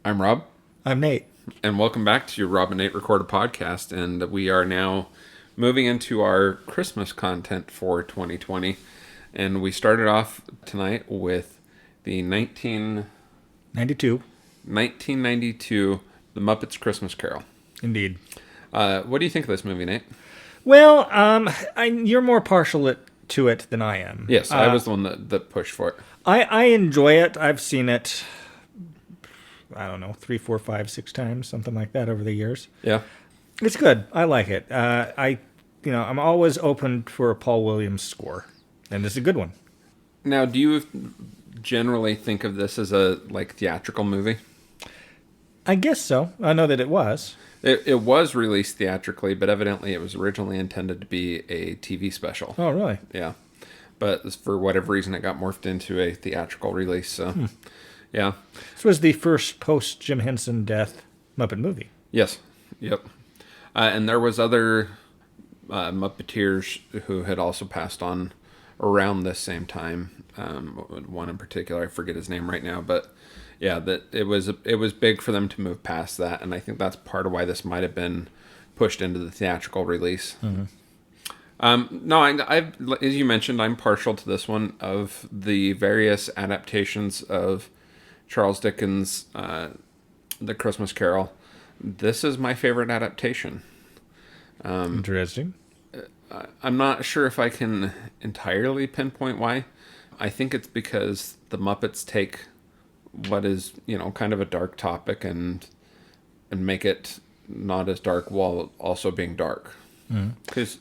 I'm Rob, I'm Nate. and welcome back to Rob and Nate Record a Podcast. And we are now moving into our Christmas content for 2020. And we started off tonight with the 92. 1992 The Muppets Christmas Carol. Indeed. What do you think of this movie, Nate? Well, you're more partial to it than I am. Yes, I was the one that pushed for it. I enjoy it. I've seen it, I don't know, 3, 4, 5, 6 times, something like that over the years. Yeah. It's good. I like it. I'm always open for a Paul Williams score, and it's a good one. Now, do you generally think of this as a theatrical movie? I guess so. I know that it was. It was released theatrically, but evidently it was originally intended to be a TV special. Oh, really? Yeah. But for whatever reason, it got morphed into a theatrical release. So, yeah. This was the first post-Jim Henson death Muppet movie. Yes. Yep. And there was other Muppeteers who had also passed on around this same time. One in particular, I forget his name right now, but yeah, that it was big for them to move past that, and I think that's part of why this might have been pushed into the theatrical release. Mm-hmm. No, I as you mentioned, I'm partial to this one. Of the various adaptations of Charles Dickens' The Christmas Carol, this is my favorite adaptation. Interesting. I'm not sure if I can entirely pinpoint why. I think it's because the Muppets take what is, kind of a dark topic and make it not as dark while also being dark.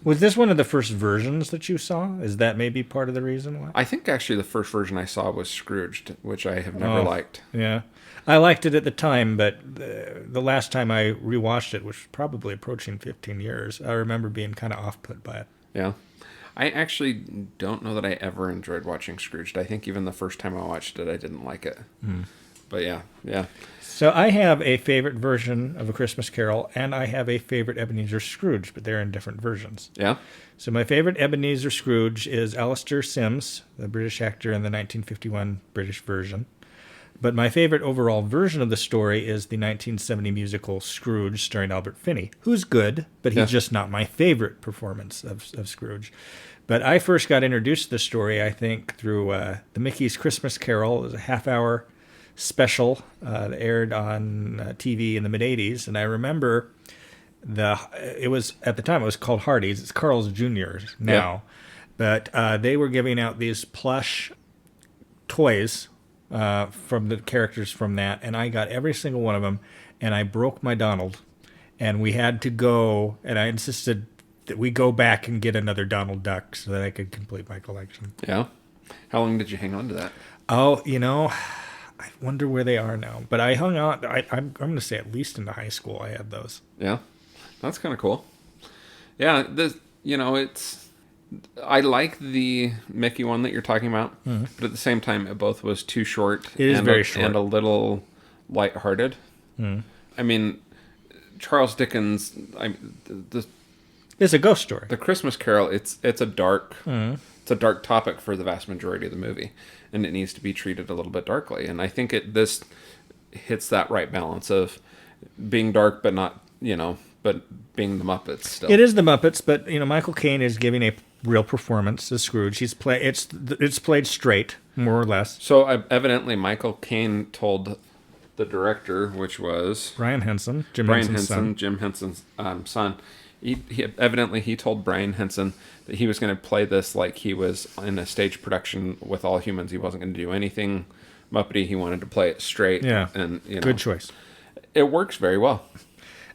Was this one of the first versions that you saw? Is that maybe part of the reason why? I think actually the first version I saw was Scrooged, which I have never liked. Yeah. I liked it at the time, but the last time I rewatched it, which was probably approaching 15 years, I remember being kind of off-put by it. Yeah. I actually don't know that I ever enjoyed watching Scrooged. I think even the first time I watched it, I didn't like it. But yeah. So I have a favorite version of A Christmas Carol, and I have a favorite Ebenezer Scrooge, but they're in different versions. Yeah? So my favorite Ebenezer Scrooge is Alistair Sims, the British actor in the 1951 British version. But my favorite overall version of the story is the 1970 musical Scrooge, starring Albert Finney, who's good, but he's just not my favorite performance of Scrooge. But I first got introduced to the story, I think, through the Mickey's Christmas Carol. It was a half-hour special that aired on TV in the mid-'80s, and I remember it was at the time it was called Hardee's. It's Carl's Jr. now, but they were giving out these plush toys from the characters from that, and I got every single one of them, and I broke my Donald, and we had to go, and I insisted that we go back and get another Donald Duck so that I could complete my collection. Yeah? How long did you hang on to that? Oh, I wonder where they are now, but I hung on, I'm going to say at least into high school I had those. Yeah? That's kind of cool. Yeah, it's... I like the Mickey one that you're talking about, but at the same time, it both was too short. It is very short. And a little lighthearted. I mean, Charles Dickens, It's a ghost story. The Christmas Carol, it's a dark topic for the vast majority of the movie, and it needs to be treated a little bit darkly. And I think this hits that right balance of being dark, but not, but being the Muppets still. It is the Muppets, but Michael Caine is giving a real performance as Scrooge. It's played straight, more or less. So evidently, Michael Caine told the director, which was Jim Henson's son. He told Brian Henson that he was going to play this like he was in a stage production with all humans. He wasn't going to do anything Muppety. He wanted to play it straight. Yeah, and good choice. It works very well.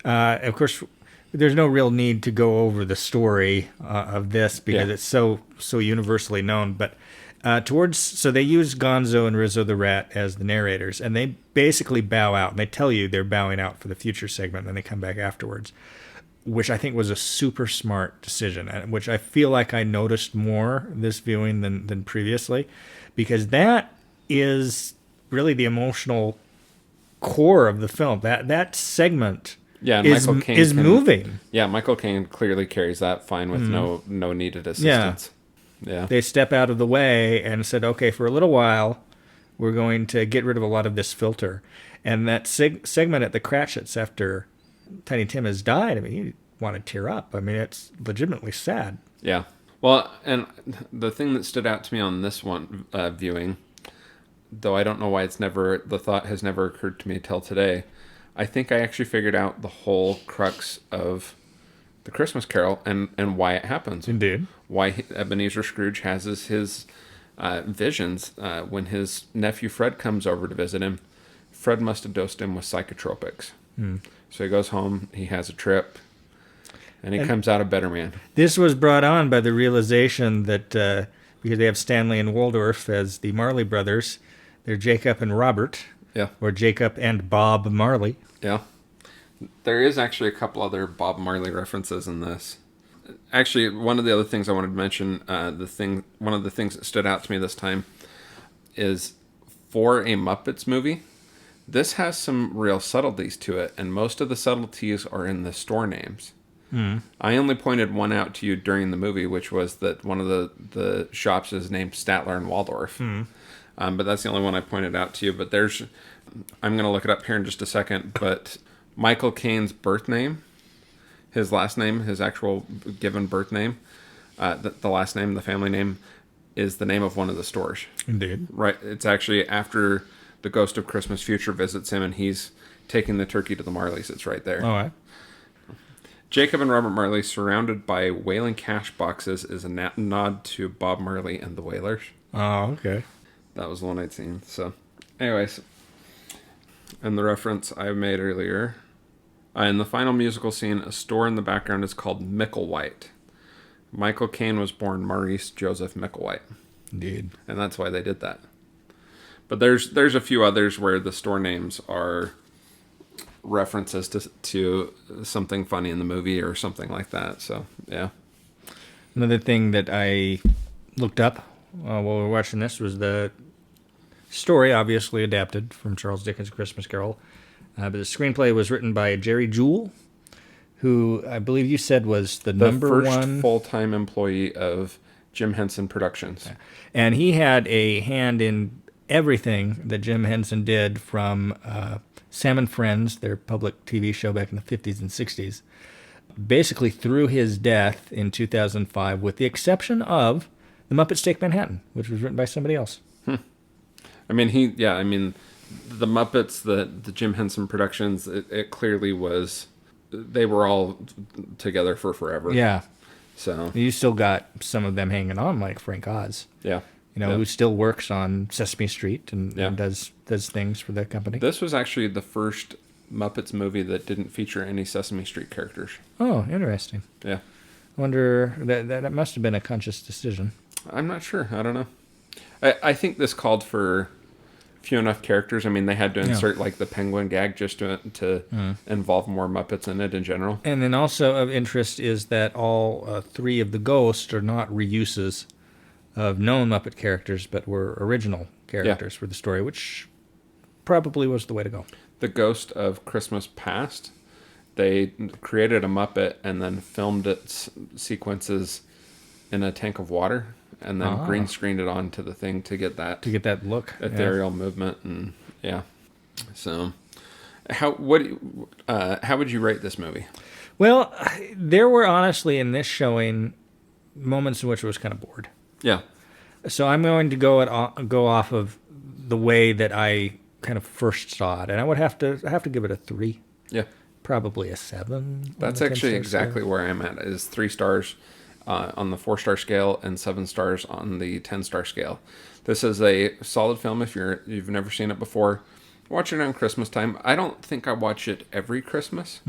Of course, there's no real need to go over the story of this because it's so universally known. But so they use Gonzo and Rizzo the Rat as the narrators, and they basically bow out. And they tell you they're bowing out for the future segment, and then they come back afterwards, which I think was a super smart decision, and which I feel like I noticed more this viewing than previously, because that is really the emotional core of the film. That segment is moving. Yeah, Michael Caine clearly carries that fine with no needed assistance. Yeah. They step out of the way and said, okay, for a little while, we're going to get rid of a lot of this filter. And that segment at the Cratchits after Tiny Tim has died, I mean, you want to tear up. I mean, it's legitimately sad. Yeah. Well, and the thing that stood out to me on this one viewing, though I don't know why the thought has never occurred to me till today, I think I actually figured out the whole crux of the Christmas Carol and why it happens. Indeed. Why Ebenezer Scrooge has his visions when his nephew Fred comes over to visit him. Fred must have dosed him with psychotropics. So he goes home, he has a trip, and he comes out a better man. This was brought on by the realization that because they have Stanley and Waldorf as the Marley brothers, they're Jacob and Robert. Yeah. Or Jacob and Bob Marley. Yeah. There is actually a couple other Bob Marley references in this. Actually, one of the other things I wanted to mention, one of the things that stood out to me this time is for a Muppets movie, this has some real subtleties to it, and most of the subtleties are in the store names. I only pointed one out to you during the movie, which was that one of the shops is named Statler and Waldorf. But that's the only one I pointed out to you. But I'm going to look it up here in just a second, but Michael Caine's birth name, his last name, his actual given birth name, the last name, the family name, is the name of one of the stores. Indeed. Right. It's actually after the Ghost of Christmas Future visits him and he's taking the turkey to the Marleys. It's right there. All right. Jacob and Robert Marley surrounded by whaling cash boxes is a nod to Bob Marley and the Whalers. Oh, okay. That was the one I'd seen. So, anyways, and the reference I made earlier. In the final musical scene, a store in the background is called Micklewhite. Michael Caine was born Maurice Joseph Micklewhite. Indeed. And that's why they did that. But there's a few others where the store names are references to something funny in the movie or something like that. So, yeah. Another thing that I looked up while we were watching this was the story, obviously adapted from Charles Dickens' Christmas Carol. But the screenplay was written by Jerry Jewell, who I believe you said was the number first one full-time employee of Jim Henson Productions. And he had a hand in everything that Jim Henson did, from Sam and Friends, their public TV show back in the 50s and 60s, basically through his death in 2005, with the exception of The Muppets Take Manhattan, which was written by somebody else. I mean, the Muppets, the Jim Henson Productions, it clearly was, they were all together for forever. Yeah. So You still got some of them hanging on, like Frank Oz. Yeah. Who still works on Sesame Street and does things for that company. This was actually the first Muppets movie that didn't feature any Sesame Street characters. Oh, interesting. Yeah. I wonder, that must have been a conscious decision. I'm not sure. I don't know. I think this called for few enough characters. I mean, they had to insert like the penguin gag just to involve more Muppets in it in general. And then also of interest is that all three of the ghosts are not reuses of known Muppet characters, but were original characters for the story, which probably was the way to go. The Ghost of Christmas Past, they created a Muppet and then filmed its sequences in a tank of water and then green screened it onto the thing to get that look, ethereal movement. And so how would you rate this movie? Well, there were honestly in this showing moments in which I was kind of bored. Yeah. So I'm going to go off of the way that I kind of first saw it, and I have to give it a 3. Yeah. Probably a 7. That's actually exactly where I'm at. Is 3 stars on the 4-star scale and 7 stars on the 10-star scale. This is a solid film if you've never seen it before. Watch it on Christmas time. I don't think I watch it every Christmas,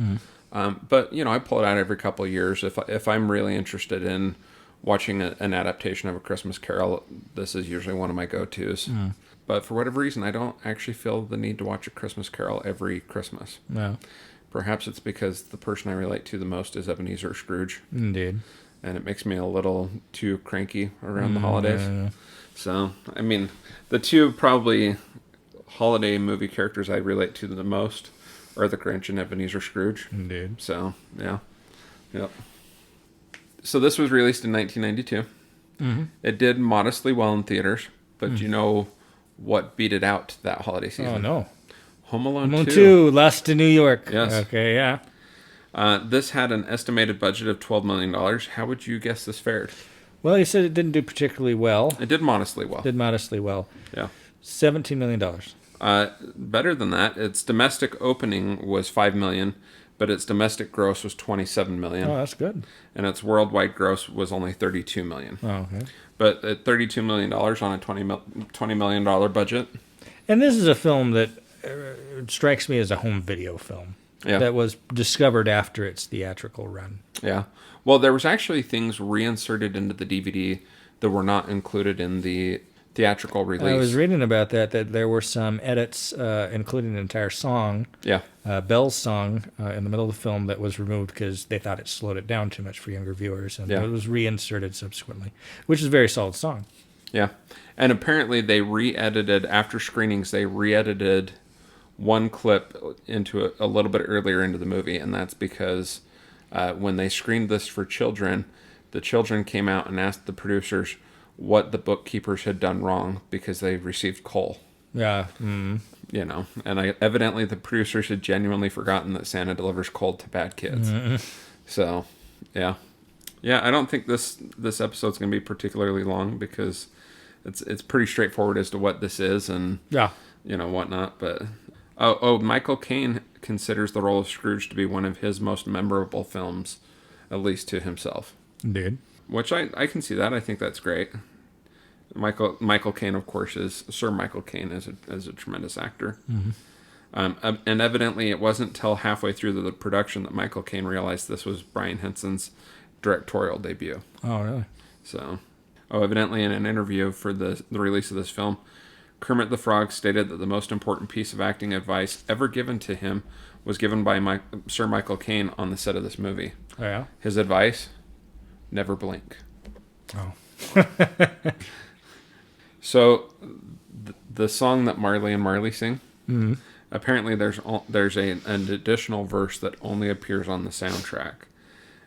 but I pull it out every couple of years if I'm really interested in watching an adaptation of A Christmas Carol. This is usually one of my go-tos. But for whatever reason, I don't actually feel the need to watch A Christmas Carol every Christmas. No. Perhaps it's because the person I relate to the most is Ebenezer Scrooge. Indeed. And it makes me a little too cranky around the holidays. Yeah. So, I mean, the two probably holiday movie characters I relate to the most are the Grinch and Ebenezer Scrooge. Indeed. So, yeah. Yep. So this was released in 1992. It did modestly well in theaters, but you know what beat it out that holiday season? Oh, no. Home Alone Home 2. 2, Lost in New York. Yes. Okay, yeah. This had an estimated budget of $12 million. How would you guess this fared? Well, you said it didn't do particularly well. It did modestly well. Did modestly well. Yeah. $17 million. Better than that. Its domestic opening was $5 million, but its domestic gross was $27 million. Oh, that's good. And its worldwide gross was only $32 million. Oh, okay. But at $32 million on a $20 million budget. And this is a film that strikes me as a home video film. Yeah. That was discovered after its theatrical run. Yeah. Well, there was actually things reinserted into the DVD that were not included in the theatrical release. I was reading about that there were some edits, including an entire song, Yeah. Belle's song, in the middle of the film that was removed because they thought it slowed it down too much for younger viewers, and Yeah. it was reinserted subsequently, which is a very solid song. Yeah. And apparently they re-edited, after screenings, they re-edited one clip into a little bit earlier into the movie, and that's because when they screened this for children, the children came out and asked the producers what the bookkeepers had done wrong because they received coal. Yeah. You know, and evidently the producers had genuinely forgotten that Santa delivers coal to bad kids. So, yeah. Yeah, I don't think this episode's going to be particularly long because it's pretty straightforward as to what this is and, Yeah. you know, whatnot. But, Michael Caine considers the role of Scrooge to be one of his most memorable films, at least to himself. Indeed. Which I can see that. I think that's great. Michael Caine, of course, Sir Michael Caine is a tremendous actor. And evidently it wasn't till halfway through the production that Michael Caine realized this was Brian Henson's directorial debut. Oh, really? So, evidently in an interview for the release of this film, Kermit the Frog stated that the most important piece of acting advice ever given to him was given by Sir Michael Caine on the set of this movie. Oh, yeah? His advice: never blink. Oh. So, the song that Marley and Marley sing, apparently there's an additional verse that only appears on the soundtrack,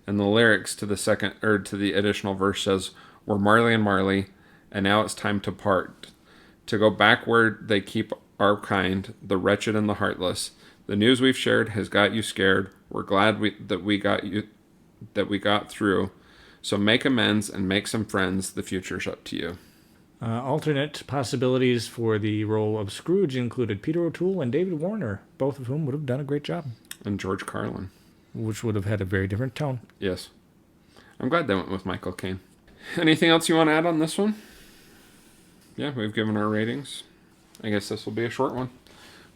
and the lyrics to the additional verse says, "We're Marley and Marley, and now it's time to part, to go back where they keep our kind, the wretched and the heartless. The news we've shared has got you scared. We're glad that we got through. So make amends and make some friends. The future's up to you." Alternate possibilities for the role of Scrooge included Peter O'Toole and David Warner, both of whom would have done a great job, And George Carlin. which would have had a very different tone. Yes. I'm glad they went with Michael Caine. Anything else you want to add on this one? Yeah, we've given our ratings. I guess this will be a short one.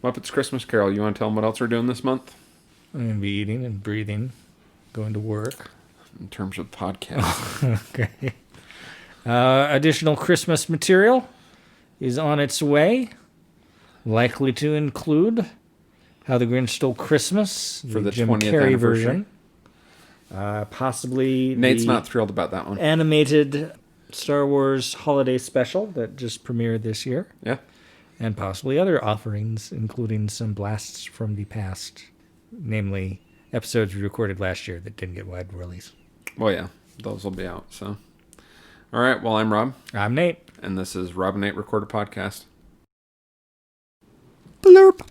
Muppet's Christmas Carol. You want to tell them what else we're doing this month? I'm going to be eating and breathing, going to work. In terms of podcast. Okay. Additional Christmas material is on its way, likely to include How the Grinch Stole Christmas, For the Jim 20th Carrey anniversary. version. Possibly Nate's the not thrilled about that one. animated Star Wars holiday special that just premiered this year, Yeah. and possibly other offerings, including some blasts from the past, namely episodes we recorded last year that didn't get wide release. Well, yeah. Those will be out, so. All right. Well, I'm Rob. I'm Nate. And this is Rob and Nate Record a Podcast. Blurp.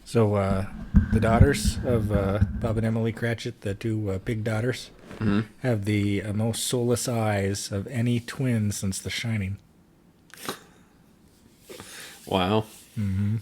So, the daughters of Bob and Emily Cratchit, the two pig daughters, have the most soulless eyes of any twin since The Shining. Wow. Mm-hmm.